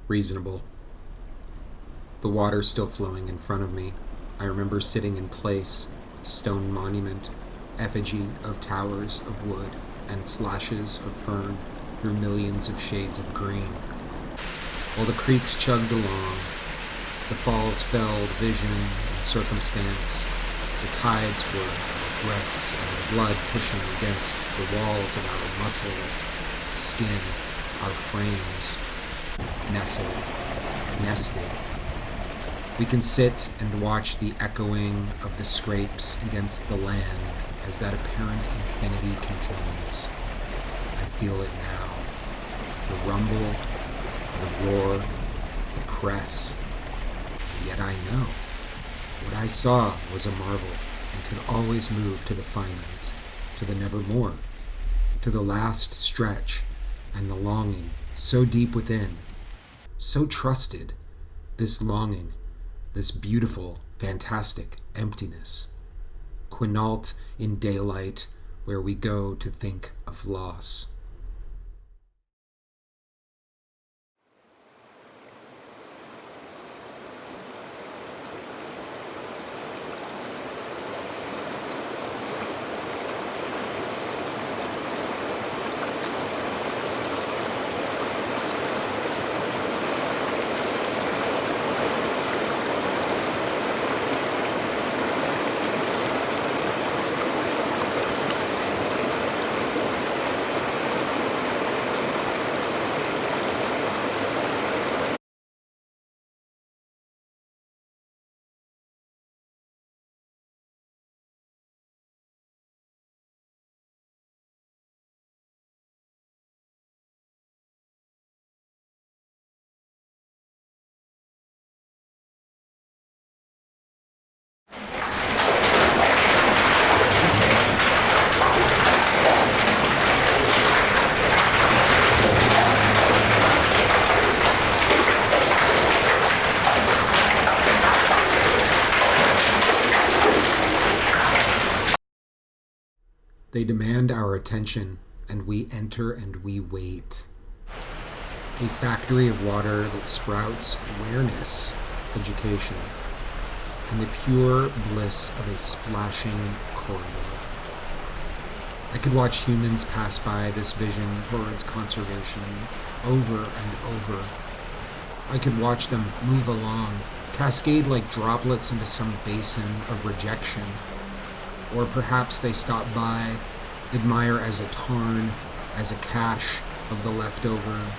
reasonable. The water still flowing in front of me. I remember sitting in place, stone monument, effigy of towers of wood and slashes of fern through millions of shades of green. While the creeks chugged along, the falls felled vision and circumstance. The tides were breaths and blood pushing against the walls of our muscles, skin, our frames, nestled, nested. We can sit and watch the echoing of the scrapes against the land as that apparent infinity continues. I feel it now. The rumble, the roar, the press. And yet I know. What I saw was a marvel and could always move to the finite, to the nevermore, to the last stretch and the longing so deep within, so trusted, this longing, this beautiful, fantastic emptiness. Quinault in daylight, where we go to think of loss. They demand our attention, and we enter and we wait. A factory of water that sprouts awareness, education, and the pure bliss of a splashing corridor. I could watch humans pass by this vision towards conservation over and over. I could watch them move along, cascade like droplets into some basin of rejection. Or perhaps they stop by, admire as a tarn, as a cache of the leftover,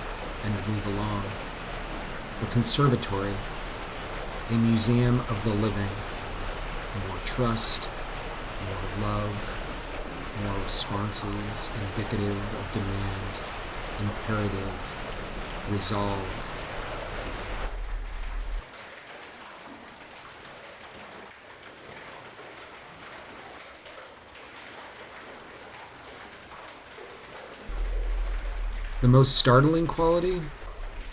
and move along. The conservatory, a museum of the living. More trust, more love, more responses indicative of demand, imperative, resolve. The most startling quality?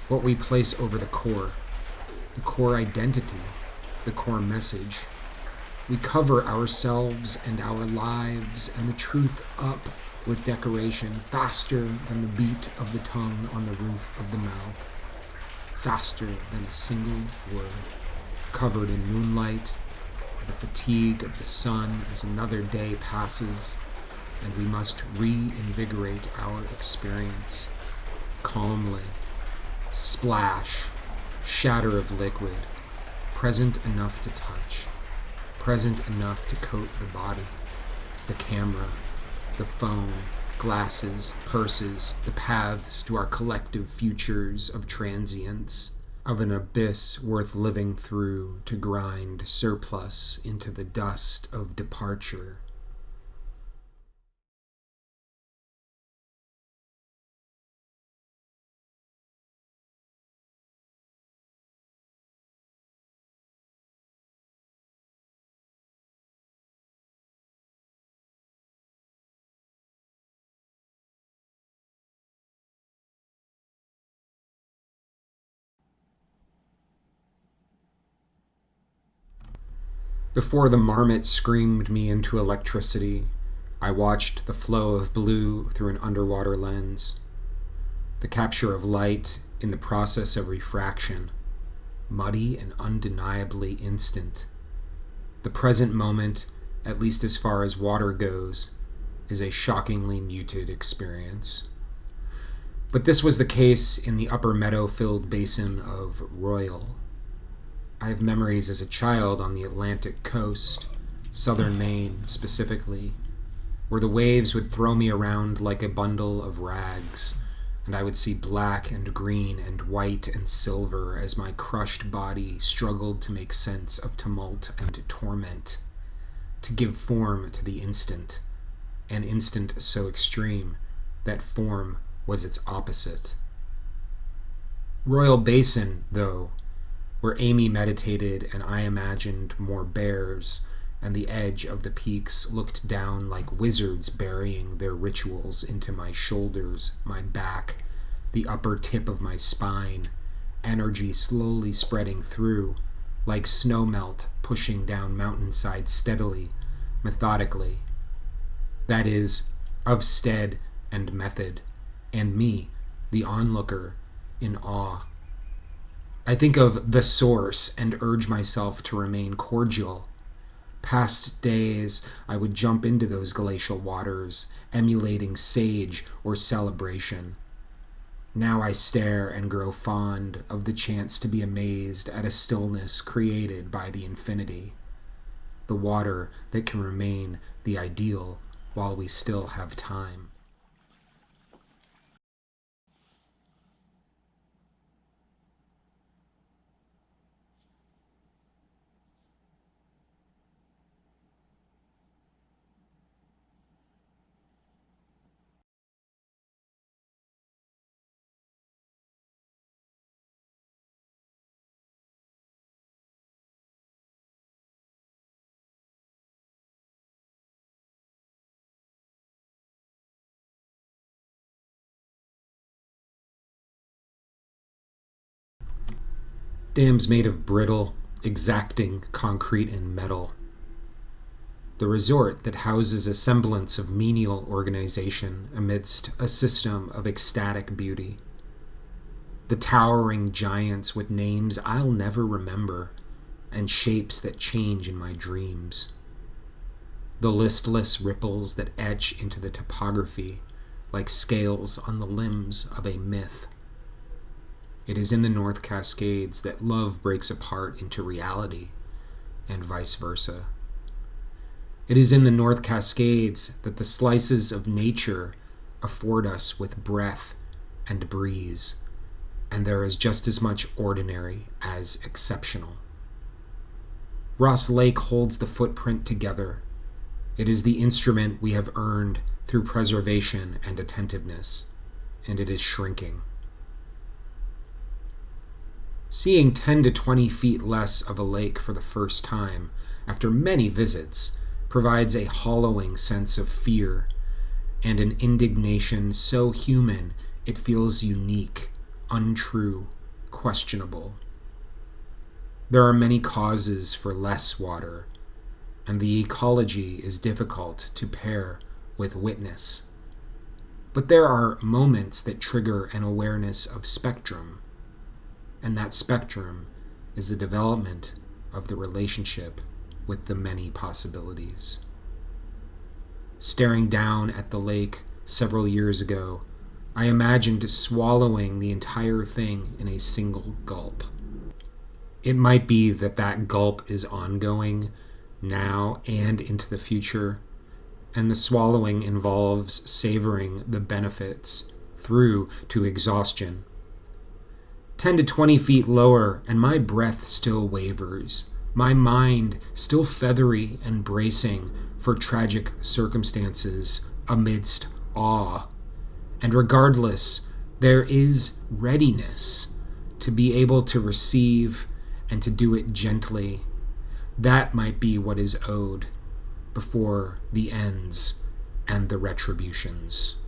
What we place over the core identity, the core message. We cover ourselves and our lives and the truth up with decoration faster than the beat of the tongue on the roof of the mouth, faster than a single word, covered in moonlight or the fatigue of the sun as another day passes, and we must reinvigorate our experience. Calmly, splash, shatter of liquid, present enough to touch, present enough to coat the body, the camera, the phone, glasses, purses, the paths to our collective futures of transience, of an abyss worth living through to grind surplus into the dust of departure. Before the marmot screamed me into electricity, I watched the flow of blue through an underwater lens. The capture of light in the process of refraction, muddy and undeniably instant. The present moment, at least as far as water goes, is a shockingly muted experience. But this was the case in the upper meadow-filled basin of Royal. I have memories as a child on the Atlantic coast, southern Maine specifically, where the waves would throw me around like a bundle of rags, and I would see black and green and white and silver as my crushed body struggled to make sense of tumult and torment, to give form to the instant, an instant so extreme that form was its opposite. Royal Basin, though, where Amy meditated and I imagined more bears, and the edge of the peaks looked down like wizards burying their rituals into my shoulders, my back, the upper tip of my spine, energy slowly spreading through, like snowmelt pushing down mountainside steadily, methodically. That is, of stead and method, and me, the onlooker, in awe. I think of the source and urge myself to remain cordial. Past days, I would jump into those glacial waters, emulating sage or celebration. Now I stare and grow fond of the chance to be amazed at a stillness created by the infinity, the water that can remain the ideal while we still have time. Dams made of brittle, exacting concrete and metal. The resort that houses a semblance of menial organization amidst a system of ecstatic beauty. The towering giants with names I'll never remember and shapes that change in my dreams. The listless ripples that etch into the topography like scales on the limbs of a myth. It is in the North Cascades that love breaks apart into reality, and vice versa. It is in the North Cascades that the slices of nature afford us with breath and breeze, and there is just as much ordinary as exceptional. Ross Lake holds the footprint together. It is the instrument we have earned through preservation and attentiveness, and it is shrinking. Seeing 10 to 20 feet less of a lake for the first time, after many visits, provides a hollowing sense of fear and an indignation so human it feels unique, untrue, questionable. There are many causes for less water, and the ecology is difficult to pair with witness. But there are moments that trigger an awareness of spectrum, and that spectrum is the development of the relationship with the many possibilities. Staring down at the lake several years ago, I imagined swallowing the entire thing in a single gulp. It might be that that gulp is ongoing, now and into the future, and the swallowing involves savoring the benefits through to exhaustion. 10 to 20 feet lower, and my breath still wavers, my mind still feathery and bracing for tragic circumstances amidst awe. And regardless, there is readiness to be able to receive and to do it gently. That might be what is owed before the ends and the retributions.